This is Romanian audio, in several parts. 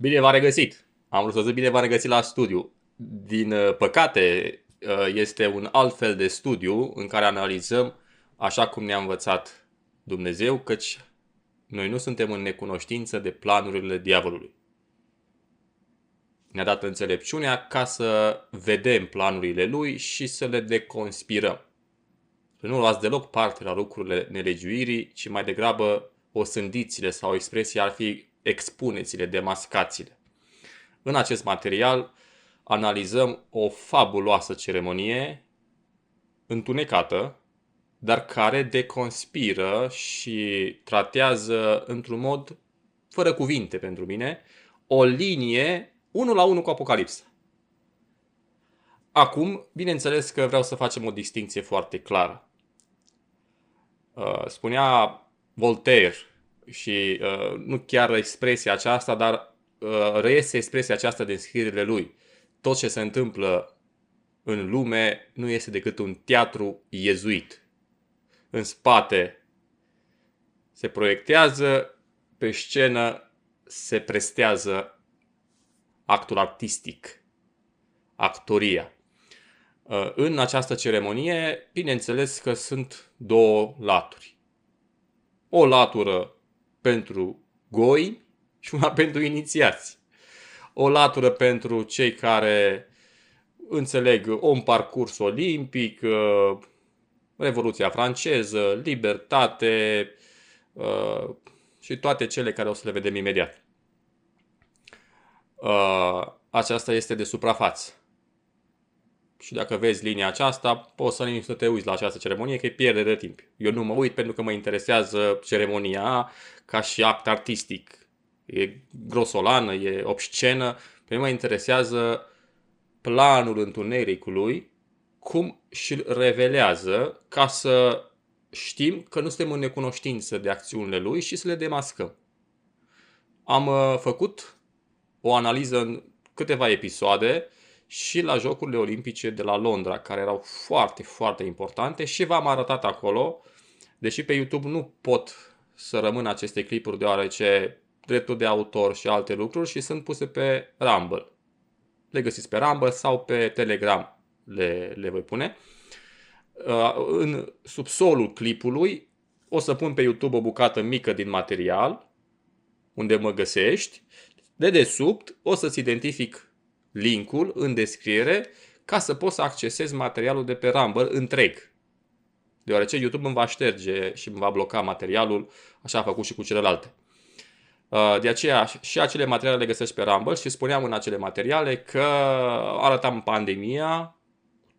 Bine v-am regăsit! Am vrut să zic bine v-am regăsit la studiu. Din păcate, este un alt fel de studiu în care analizăm așa cum ne-a învățat Dumnezeu, căci noi nu suntem în necunoștință de planurile diavolului. Ne-a dat înțelepciunea ca să vedem planurile lui și să le deconspirăm. Să nu luați deloc parte la lucrurile nelegiuirii, ci mai degrabă osândiți-le sau expresia ar fi expuneți-le, demascați-le. În acest material analizăm o fabuloasă ceremonie întunecată, dar care deconspiră și tratează într-un mod fără cuvinte pentru mine o linie 1 la 1 cu Apocalipsa. Acum, bineînțeles că vreau să facem o distinție foarte clară. Spunea Voltaire și nu chiar expresia aceasta, dar reiese expresia aceasta din scrierile lui. Tot ce se întâmplă în lume nu este decât un teatru iezuit. În spate se proiectează, pe scenă se prestează actul artistic, actoria. În această ceremonie, bineînțeles că sunt două laturi. O latură pentru goi și una pentru inițiați. O latură pentru cei care înțeleg un parcurs olimpic, Revoluția franceză, libertate și toate cele care o să le vedem imediat. Aceasta este de suprafață. Și dacă vezi linia aceasta, poți să te uiți la această ceremonie, că e pierdere de timp. Eu nu mă uit pentru că mă interesează ceremonia ca și act artistic. E grosolană, e obscenă. Pe mine mă interesează planul întunericului, cum și-l revelează ca să știm că nu suntem în necunoștință de acțiunile lui și să le demascăm. Am făcut o analiză în câteva episoade și la Jocurile Olimpice de la Londra, care erau foarte, foarte importante și v-am arătat acolo, deși pe YouTube nu pot să rămân aceste clipuri deoarece dreptul de autor și alte lucruri și sunt puse pe Rumble. Le găsiți pe Rumble sau pe Telegram le voi pune. În subsolul clipului o să pun pe YouTube o bucată mică din material unde mă găsești. De desubt o să-ți identific linkul în descriere ca să poți să accesezi materialul de pe Rumble întreg. Deoarece YouTube îmi va șterge și îmi va bloca materialul, așa a făcut și cu celelalte. De aceea și acele materiale le găsești pe Rumble și spuneam în acele materiale că arătam pandemia,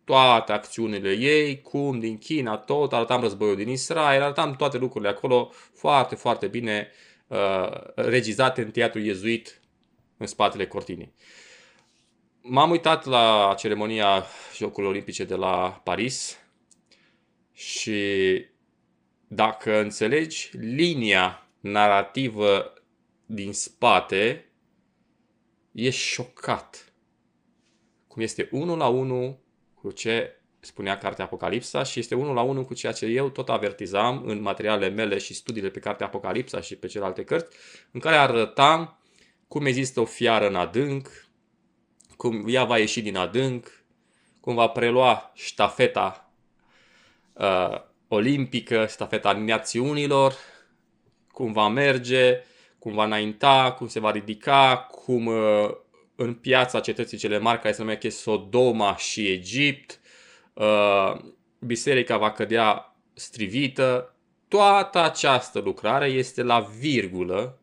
toate acțiunile ei, cum din China tot, arătam războiul din Israel, arătam toate lucrurile acolo foarte, foarte bine regizate în teatru iezuit în spatele cortinei. M-am uitat la ceremonia Jocurilor Olimpice de la Paris și dacă înțelegi linia narrativă din spate, ești șocat. Cum este 1 la 1 cu ce spunea cartea Apocalipsa și este 1 la 1 cu ceea ce eu tot avertizam în materialele mele și studiile pe cartea Apocalipsa și pe celelalte cărți, în care arătam cum există o fiară în adânc, cum ea va ieși din adânc, cum va prelua ștafeta olimpică, ștafeta națiunilor, cum va merge, cum va înainta, cum se va ridica, cum în piața cetății cele mari, care se numește Sodoma și Egipt, biserica va cădea strivită. Toată această lucrare este la virgulă,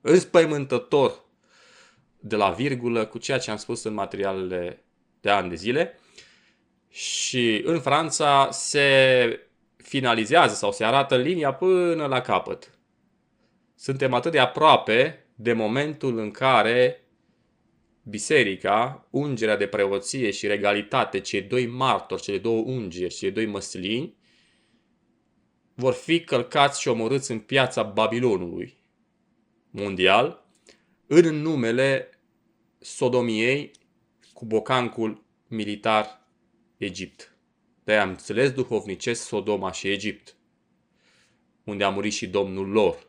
înspăimântător de la virgulă cu ceea ce am spus în materialele de ani de zile. Și în Franța se finalizează sau se arată linia până la capăt. Suntem atât de aproape de momentul în care biserica, ungerea de preoție și regalitate, cei doi martori, cele două ungeri, cei doi măslini, vor fi călcați și omorâți în piața Babilonului mondial, în numele sodomiei cu bocancul militar Egipt. De-aia am înțeles duhovnicesc Sodoma și Egipt, unde a murit și Domnul lor.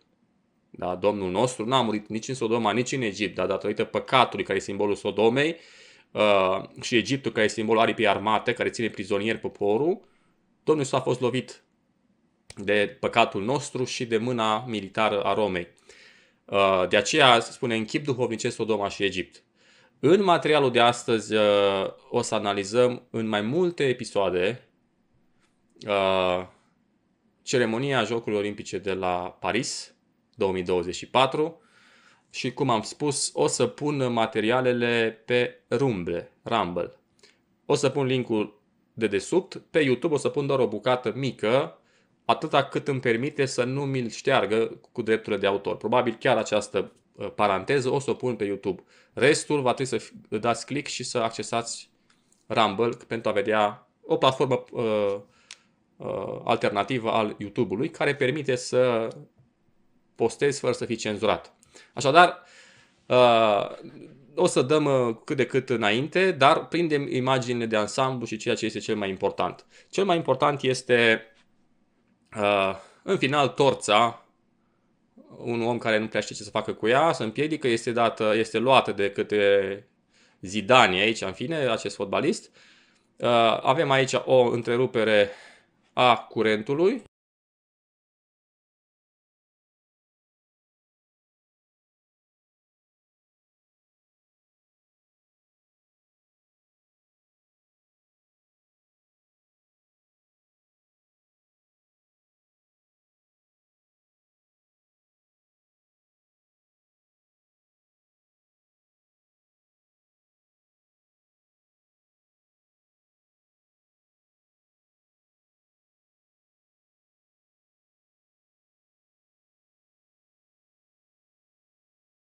Da, Domnul nostru n-a murit nici în Sodoma, nici în Egipt, dar datorită păcatului care e simbolul Sodomei și Egiptul care e simbolul aripii armate, care ține prizonier poporul, Domnul Iisus a fost lovit de păcatul nostru și de mâna militară a Romei. De aceea se spune în chip duhovnicesc Sodoma și Egipt. În materialul de astăzi o să analizăm în mai multe episoade ceremonia Jocurilor Olimpice de la Paris 2024 și, cum am spus, o să pun materialele pe Rumble. O să pun linkul de desubt. Pe YouTube o să pun doar o bucată mică, atâta cât îmi permite să nu mi-l șteargă cu drepturile de autor. Probabil chiar această paranteză o să o pun pe YouTube. Restul va trebui să dați click și să accesați Rumble pentru a vedea o platformă alternativă al YouTube-ului care permite să postezi fără să fii cenzurat. Așadar, o să dăm cât de cât înainte, dar prindem imaginile de ansamblu și ceea ce este cel mai important. Cel mai important este, în final, torța. Un om care nu prea știe ce să facă cu ea, se împiedică, este luată de către Zidane aici, în fine, acest fotbalist. Avem aici o întrerupere a curentului